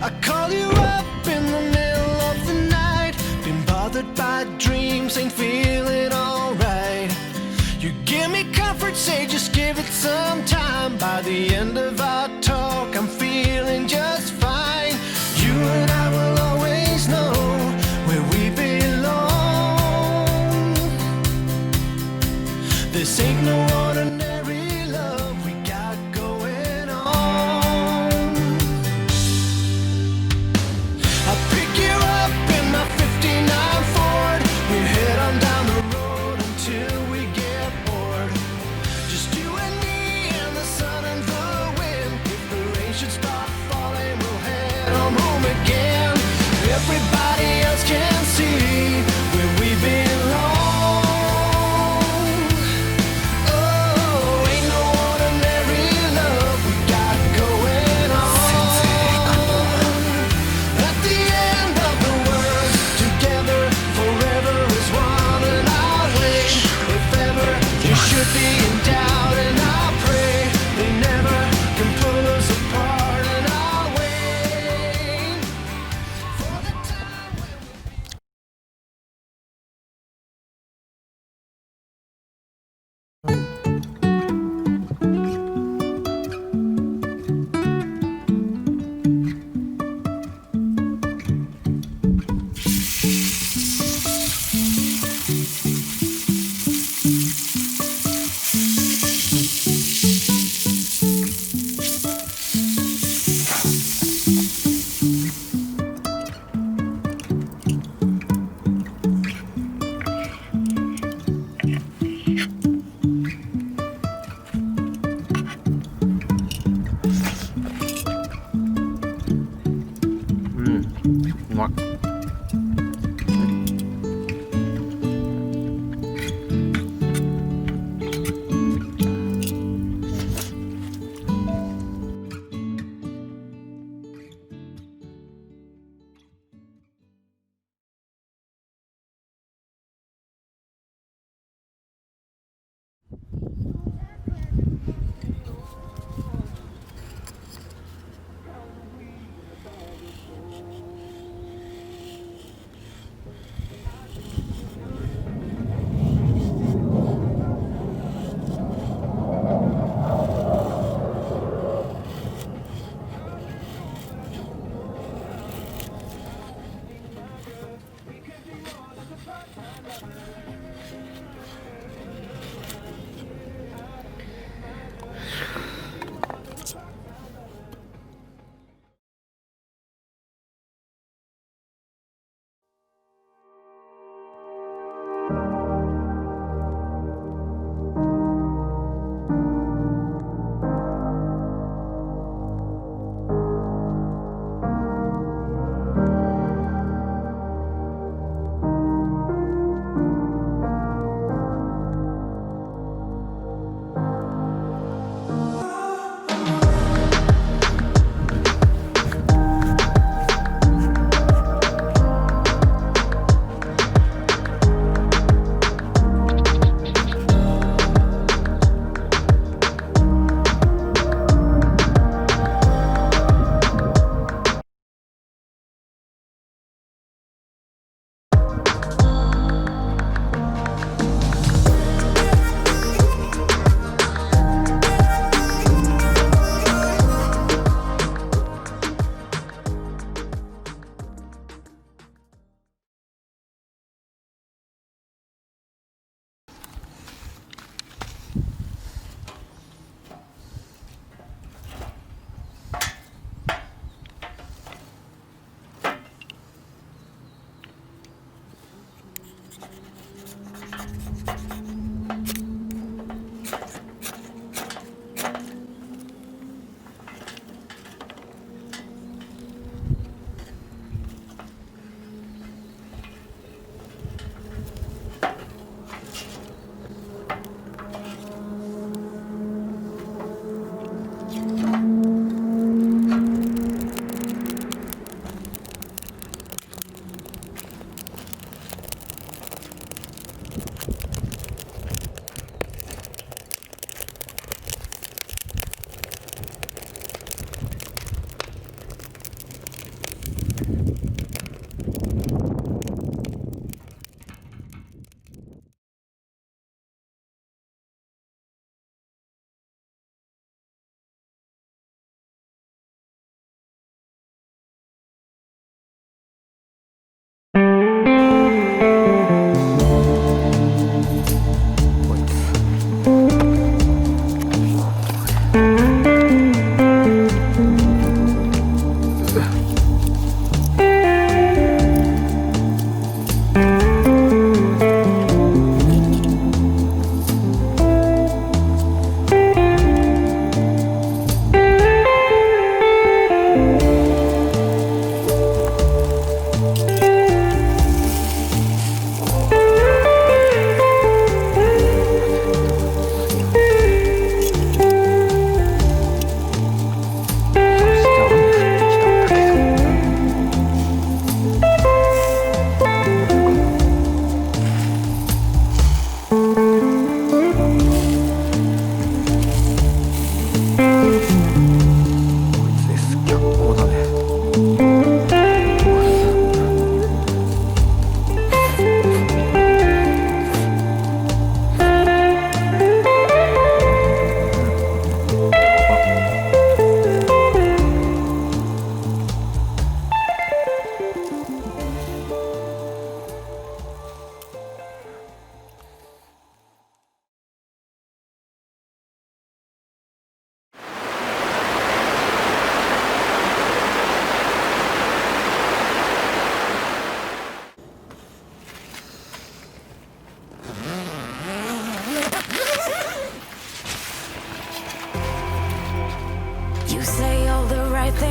I call you up in the middle of the night. Been bothered by dreams, ain't feeling alright. You give me comfort, say just give it some time. By the end of our talk, I'm feeling just fine. You and I will always know where we belong. This ain't no ordinary love we got going on. I'll pick you up in my 59 Ford. We head on down the road until we get bored. Just you and me and the sun and the wind. If the rain should start falling, we'll head home again. Everybody else can see where we belong. Oh, ain't no ordinary love we got going on. At the end of the world, together forever is one, and I'll wait if ever you should be in doubt, and I'll pray they never can pull us apart, and I'll wait for the time when we'llうまっ。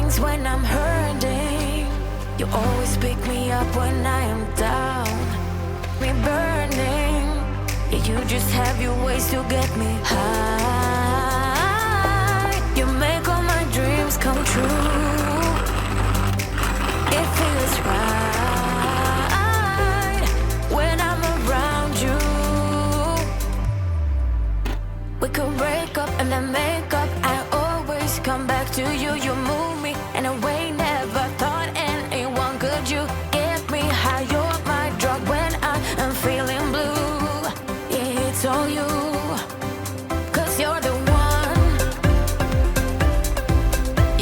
wings when I'm hurting. You always pick me up when I am down. Me burning. Yeah, you just have your ways to get me high. You make all my dreams come true. It feels right when I'm around you. We could break up and then make up. I always come back to you. You move me in a way never thought anyone could. You get me high. You're my drug when I am feeling blue. Yeah, it's all you. 'Cause you're the one.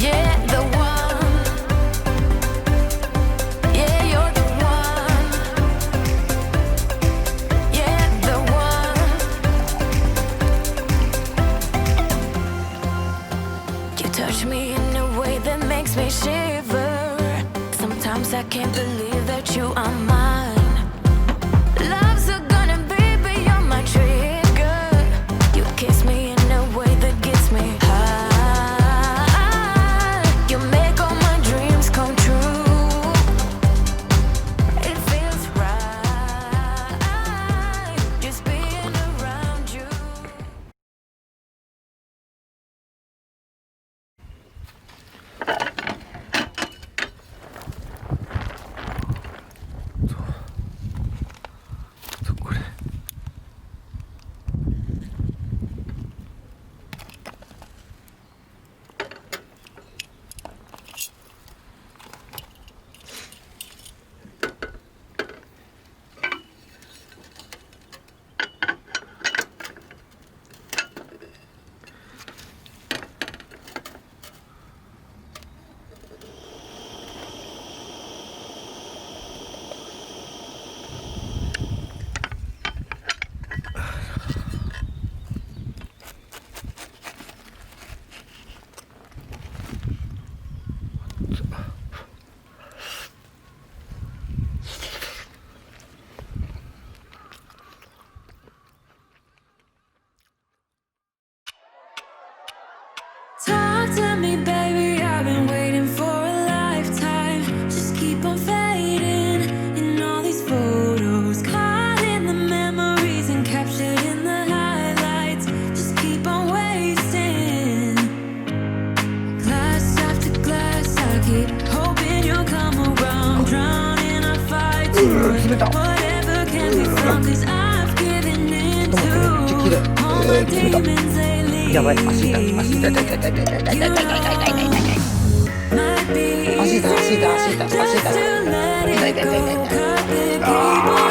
Yeah, the one. Yeah, you're the one. Yeah, the one. You touch me in a way that makes me shiver. Sometimes I can't believe that you are mine. Love's gonna be beyond my trigger. You kiss me in a way that gets me high. You make all my dreams come true. It feels right just being around you. これTalk to me, baby. I've been waiting for a lifetime. Just keep on fading in all these photos, caught in the memories and captured in the highlights. Just keep on wasting glass after glass. I keep hoping you'll come around, drowning our fights. Whatever can be found, 'cause I've given in to all my demons. They leave. やばい、足痛い、足痛い、足痛い、足痛い、足痛い、足痛い、足痛い、足痛い、足痛い、足痛い、足痛い、